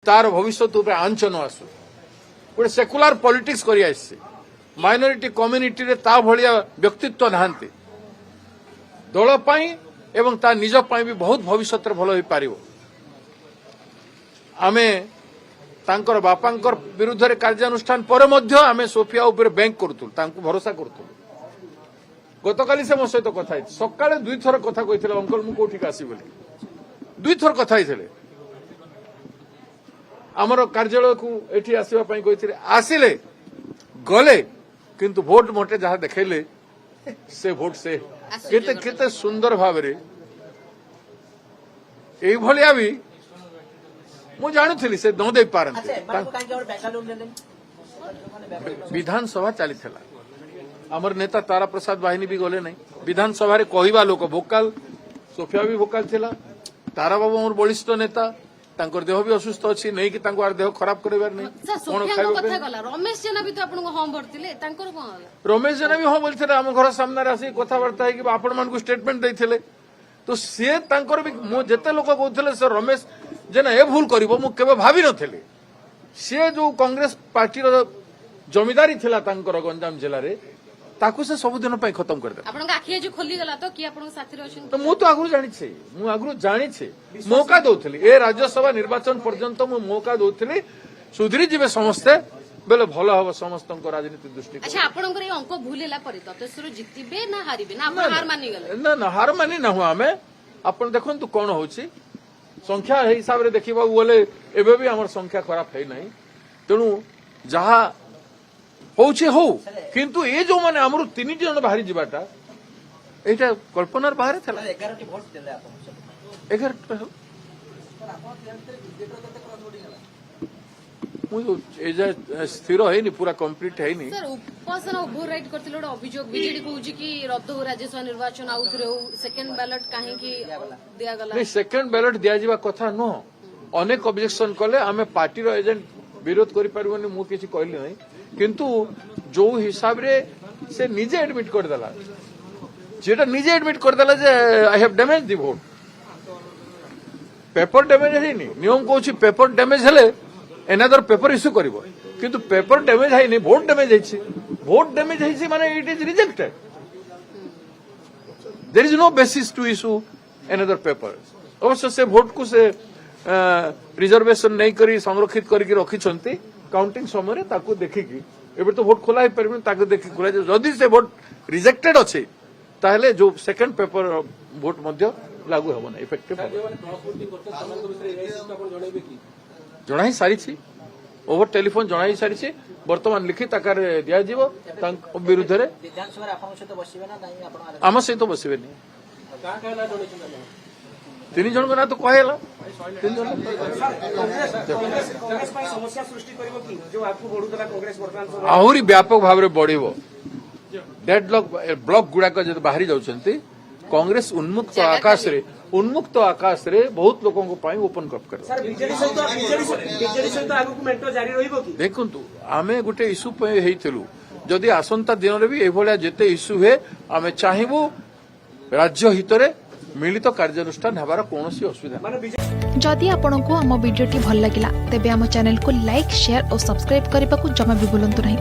तार भविष्य आंच न आसू गोटे सेकुलर पॉलिटिक्स करी आसी माइनॉरिटी कम्युनिटी रे ता भलिया व्यक्तित्व नहांती दल पाई एवं ता निज पाई भी बहुत भविष्य भल हो पारिबो आमे तांकर बापांकर विरुद्ध रे कार्यानुष्ठान पर मध्य आमे सोफिया ऊपर बैंक करतु तांको भरोसा करतु गतकाली से मो सहित कथा सकाळे दुई थर कथा कहिथिले अंकल मु कोठी आसी बोली दुई थर कथा हिथिले आमर कार्यालय को एठी आसीबा पई कहिथिले आसिले गले किंतु भोट मोटे जहाँ देखले से भोट से केते केते सुंदर भाव रे एई भलिया भी मु जानुथिली से न दे पारंते विधानसभा चली थला आमर नेता तारा प्रसाद बाहिनी भी गले नहीं विधानसभा रे कहिबा लोक भोकाल सोफिया भी भोकाल थिला तारा बाबू मोर बलिष्ठ नेता तांकर देह भी असुस्थ अछि नहीं कि तांको आर देह खराब करबार नहीं कोन खाइबो कथा गला रमेश जेना भी तो आपन को होम भरतिले तांकर कोन होला रमेश जेना भी होम बोलथिले हम घर सामने आसी कथा वार्ता है कि आपण मान को स्टेटमेंट दैथिले तो से तांकर भी मो जते लोक कहथिले से रमेश जेना ए भूल करिवो मु केबे भाबी नथिले से जो कांग्रेस पार्टी रो जमीदारी थिला तांकर गंजाम जिल्ला रे ताकू से सब दिन पई खत्म कर दे आपन का आखिया जो खोली गला तो कि आपन साथी रे अछन तो मु तो आगु जानि छे मौका दउथली ए राज्यसभा निर्वाचन पर्यंत मु मौका दउथली सुधरी जिवे समस्ते बेले भलो हबो समस्त को राजनीति दृष्टि अच्छा आपन को ए अंक भूलेला परे ततेसुर जितिबे ना हारिबे ना आपन हार मानि गले ना हार मानि ना हो हमें आपन देखन तो कोन होची संख्या हे हिसाब रे देखिबा बोले एबे भी हमर संख्या खराब है नहीं तेणु जहा होचे हो किंतु ए जो माने हमरु 3 जन बाहरी जिबाटा एटा कल्पनार बाहर थला 11 वोट देले आपन 11 स्थिर है पूरा कंप्लीट है सर उपासना ओभर राइट करथिल ओड अभियोग बीजेडी कहउची कि रद्द हो राज्यसभा निर्वाचन आउथरे हो सेकंड बैलेट काहे कि दिया गला नहीं सेकंड बैलेट दिया जीवा कथा न अनेक ऑब्जेक्शन कले आमे पार्टी रो एजेंट विरोध करि परबोनी मु किछि कहली नहीं किंतु जो हिसाब रे से निजे एडमिट कर देला जेटा निजे एडमिट कर देला जे I have damage the vote paper damage है नहीं नियम कहउची पेपर डैमेज हेले एनादर पेपर इश्यू करिवो किंतु पेपर डैमेज है नहीं वोट डैमेज है वोट डैमेज है माने it is rejected there is no basis to issue another paper अवश्य से वोट को से रिजर्वेशन नहीं करी संरक्षित करके रखी छंती काउंटिंग समय ताकू देखिकी एबे तो वोट खोला ही परबे ताकू देखि खोला जदी से वोट रिजेक्टेड अछि ताहले जो सेकंड पेपर वोट मध्य लागू होबो ना इफेक्टिव जणाई सारी छी ओवर टेलीफोन जणाई सारी छी वर्तमान लिखित आकार दिया जीवो तांक विरुद्ध रे विधानसभा आपन सहित बसिबे ना नाही आपन आम सहित बसिबे नहीं का कहला जणै 3 जन को ना तो कहला 3 जन कांग्रेस पई समस्या सृष्टि करबो कि जो आगु बढुतला कांग्रेस वर्तमान आहुरी व्यापक भाव रे बढ़िबो डेडलॉक ब्लॉक गुडा को जद बाहरी जाउछंती कांग्रेस उन्मुक्त आकाश रे बहुत लोगों को पाई ओपन कप कर सर बीजेडी सहित आगु को मेंटो जारी रहिबो कि देखंतु आमे गुटे इश्यू पे हेइथलु जदी आसंता दिन रे भी ए भलिया जेते इश्यू हे आमे चाहिबो राज्य हित रे मिलित कार्यानुष्ठान हेबार कोनोसी असुविधा जदि आपंक आम भिडी भल लगा तेब आम चैनल को लाइक शेयर और सब्सक्राइब करने को जमा भी भूलु नहीं।